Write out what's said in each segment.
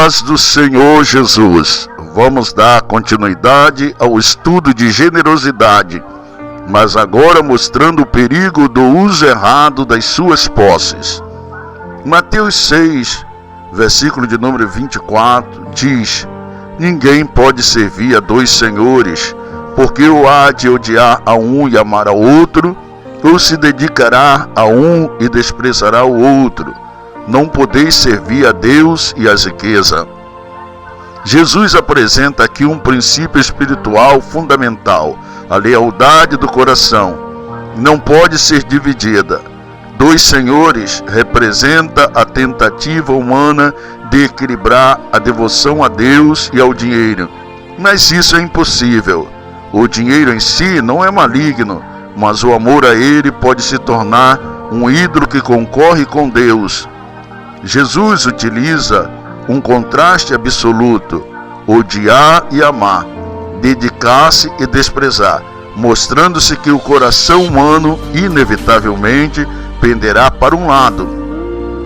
paz do Senhor Jesus. Vamos dar continuidade ao estudo de generosidade, mas agora mostrando o perigo do uso errado das suas posses. Mateus 6, versículo de número 24, diz: ninguém pode servir a dois senhores, porque ou há de odiar a um e amar ao outro, ou se dedicará a um e desprezará o outro. Não podeis servir a Deus e às riquezas. Jesus apresenta aqui um princípio espiritual fundamental: a lealdade do coração não pode ser dividida. Dois senhores representa a tentativa humana de equilibrar a devoção a Deus e ao dinheiro, mas isso é impossível. O dinheiro em si não é maligno, mas o amor a ele pode se tornar um ídolo que concorre com Deus. Jesus utiliza um contraste absoluto: odiar e amar, dedicar-se e desprezar, mostrando-se que o coração humano inevitavelmente penderá para um lado.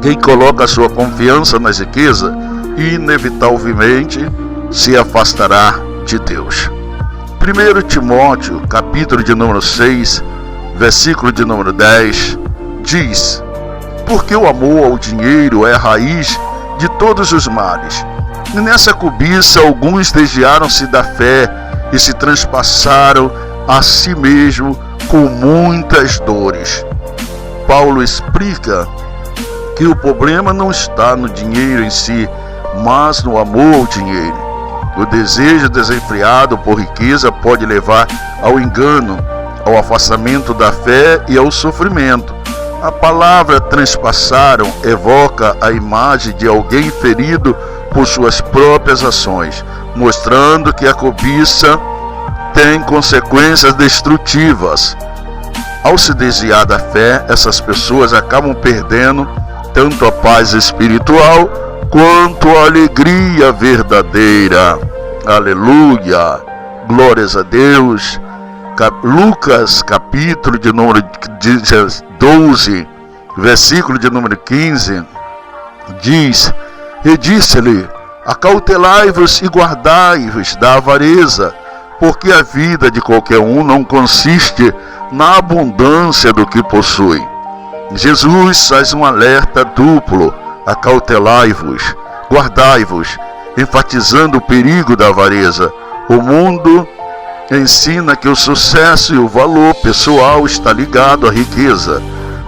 Quem coloca a sua confiança nas riquezas, inevitavelmente se afastará de Deus. 1 Timóteo, capítulo de número 6, versículo de número 10, diz: porque o amor ao dinheiro é a raiz de todos os males. E nessa cobiça alguns desviaram-se da fé e se transpassaram a si mesmo com muitas dores. Paulo explica que o problema não está no dinheiro em si, mas no amor ao dinheiro. O desejo desenfreado por riqueza pode levar ao engano, ao afastamento da fé e ao sofrimento. A palavra transpassaram evoca a imagem de alguém ferido por suas próprias ações, mostrando que a cobiça tem consequências destrutivas. Ao se desviar da fé, essas pessoas acabam perdendo tanto a paz espiritual quanto a alegria verdadeira. Aleluia! Glórias a Deus! Lucas, capítulo de número 12, versículo de número 15, diz: e disse-lhe: acautelai-vos e guardai-vos da avareza, porque a vida de qualquer um não consiste na abundância do que possui. Jesus faz um alerta duplo: acautelai-vos, guardai-vos, enfatizando o perigo da avareza. O mundo ensina que o sucesso e o valor pessoal está ligado à riqueza,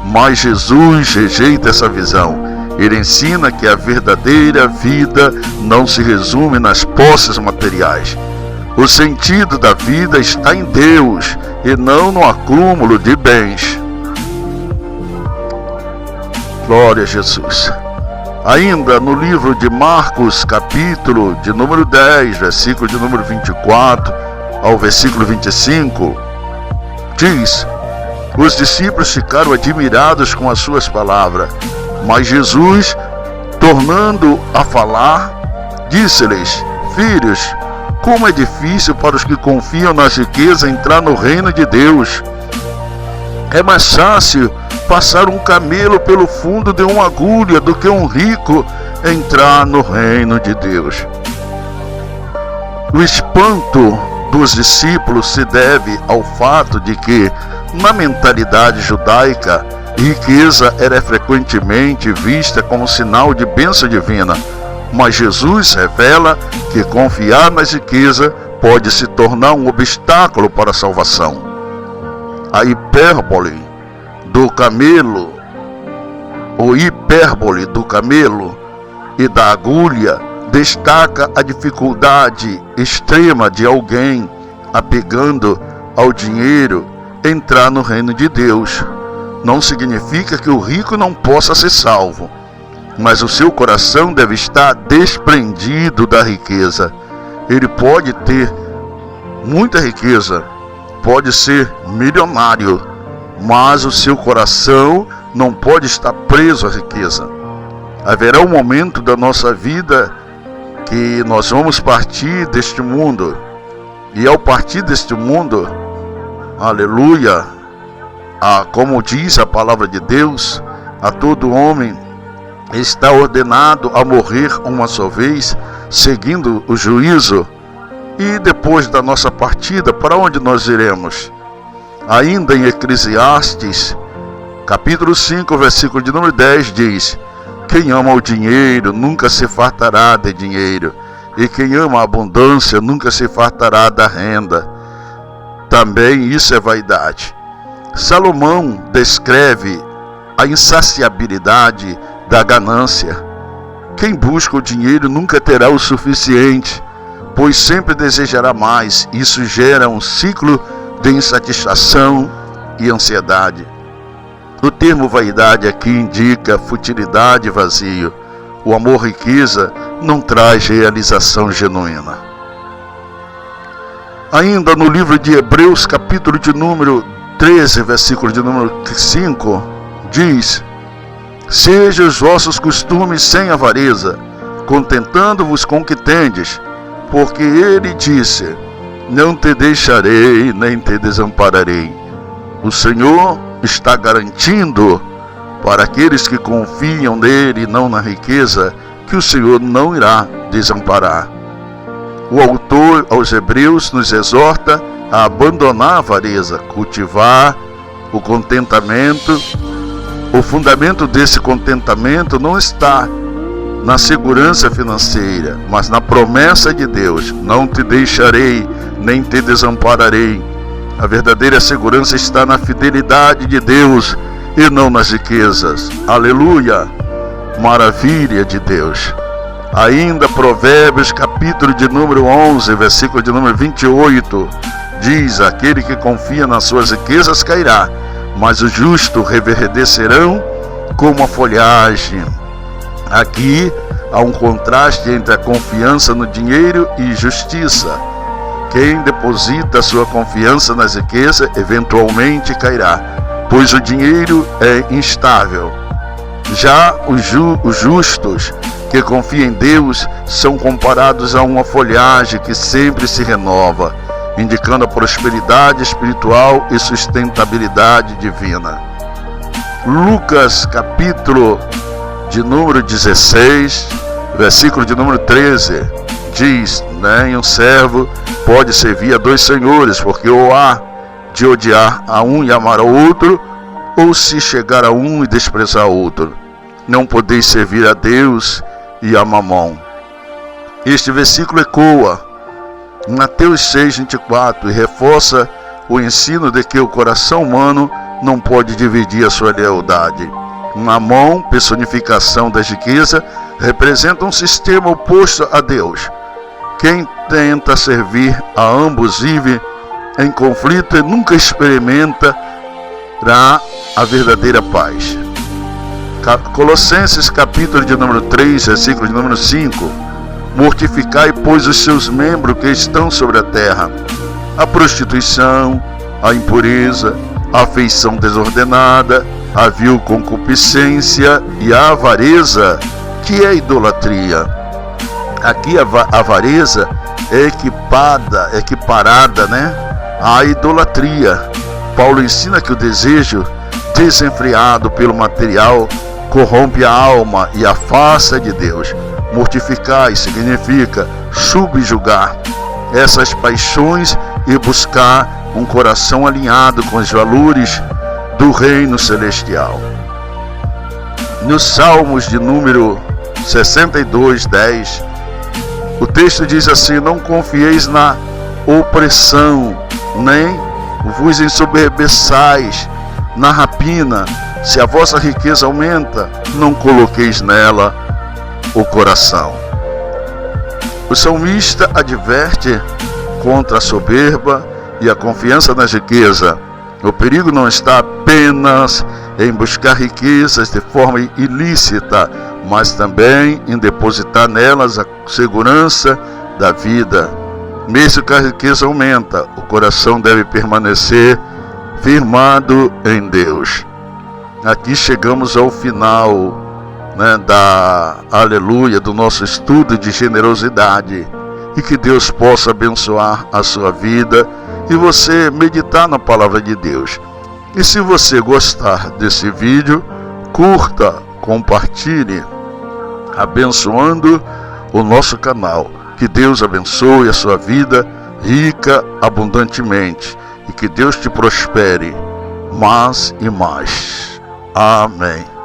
mas Jesus rejeita essa visão. Ele ensina que a verdadeira vida não se resume nas posses materiais. O sentido da vida está em Deus e não no acúmulo de bens. Glória a Jesus. Ainda no livro de Marcos, capítulo de número 10, versículo de número 24 ao versículo 25, diz: os discípulos ficaram admirados com as suas palavras, mas Jesus, tornando a falar, disse-lhes: filhos, como é difícil para os que confiam nas riquezas entrar no reino de Deus. É mais fácil passar um camelo pelo fundo de uma agulha do que um rico entrar no reino de Deus. O espanto dos discípulos se deve ao fato de que, na mentalidade judaica, riqueza era frequentemente vista como sinal de bênção divina, mas Jesus revela que confiar nas riquezas pode se tornar um obstáculo para a salvação. A hipérbole do camelo e da agulha destaca a dificuldade extrema de alguém apegando ao dinheiro entrar no reino de Deus. Não significa que o rico não possa ser salvo, mas o seu coração deve estar desprendido da riqueza. Ele pode ter muita riqueza, pode ser milionário, mas o seu coração não pode estar preso à riqueza. Haverá um momento da nossa vida que nós vamos partir deste mundo, e ao partir deste mundo, aleluia, como diz a palavra de Deus, a todo homem está ordenado a morrer uma só vez, seguindo o juízo. E depois da nossa partida, para onde nós iremos? Ainda em Eclesiastes, capítulo 5, versículo de número 10, diz: quem ama o dinheiro nunca se fartará de dinheiro, e quem ama a abundância nunca se fartará da renda. Também isso é vaidade. Salomão descreve a insaciabilidade da ganância. Quem busca o dinheiro nunca terá o suficiente, pois sempre desejará mais. Isso gera um ciclo de insatisfação e ansiedade. O termo vaidade aqui indica futilidade e vazio. O amor riqueza não traz realização genuína. Ainda no livro de Hebreus, capítulo de número 13, versículo de número 5, diz: sejam os vossos costumes sem avareza, contentando-vos com o que tendes, porque ele disse: não te deixarei, nem te desampararei. O Senhor está garantindo para aqueles que confiam nele e não na riqueza, que o Senhor não irá desamparar. O autor aos Hebreus nos exorta a abandonar a avareza, cultivar o contentamento. O fundamento desse contentamento não está na segurança financeira, mas na promessa de Deus: não te deixarei, nem te desampararei. A verdadeira segurança está na fidelidade de Deus e não nas riquezas. Aleluia! Maravilha de Deus! Ainda Provérbios, capítulo de número 11, versículo de número 28, diz: aquele que confia nas suas riquezas cairá, mas os justos reverdecerão como a folhagem. Aqui há um contraste entre a confiança no dinheiro e justiça. Quem deposita sua confiança nas riquezas eventualmente cairá, pois o dinheiro é instável. Já os justos que confiam em Deus são comparados a uma folhagem que sempre se renova, indicando a prosperidade espiritual e sustentabilidade divina. Lucas, capítulo de número 16, versículo de número 13, diz: nem um servo pode servir a dois senhores, porque ou há de odiar a um e amar ao outro, ou se chegar a um e desprezar o outro. Não podeis servir a Deus e a Mamon. Este versículo ecoa Mateus 6:24 e reforça o ensino de que o coração humano não pode dividir a sua lealdade. Mamon, personificação da riqueza, representa um sistema oposto a Deus. Quem tenta servir a ambos vive em conflito e nunca experimentará a verdadeira paz. Colossenses, capítulo de número 3, versículo de número 5: mortificai, pois, os seus membros que estão sobre a terra: a prostituição, a impureza, a afeição desordenada, a vil concupiscência e a avareza, que é idolatria. Aqui a avareza é equiparada, à idolatria. Paulo ensina que o desejo desenfreado pelo material corrompe a alma e afasta de Deus. Mortificar significa subjugar essas paixões e buscar um coração alinhado com os valores do reino celestial. Nos Salmos de número 62:10, o texto diz assim: não confieis na opressão, nem vos ensoberbeçais na rapina. Se a vossa riqueza aumenta, não coloqueis nela o coração. O salmista adverte contra a soberba e a confiança na riqueza. O perigo não está apenas em buscar riquezas de forma ilícita, mas também em depositar nelas a segurança da vida. Mesmo que a riqueza aumenta, o coração deve permanecer firmado em Deus. Aqui chegamos ao final, do nosso estudo de generosidade, e que Deus possa abençoar a sua vida e você meditar na palavra de Deus. E se você gostar desse vídeo, curta, compartilhe. abençoando o nosso canal. Que Deus abençoe a sua vida rica, abundantemente, e que Deus te prospere mais e mais. Amém.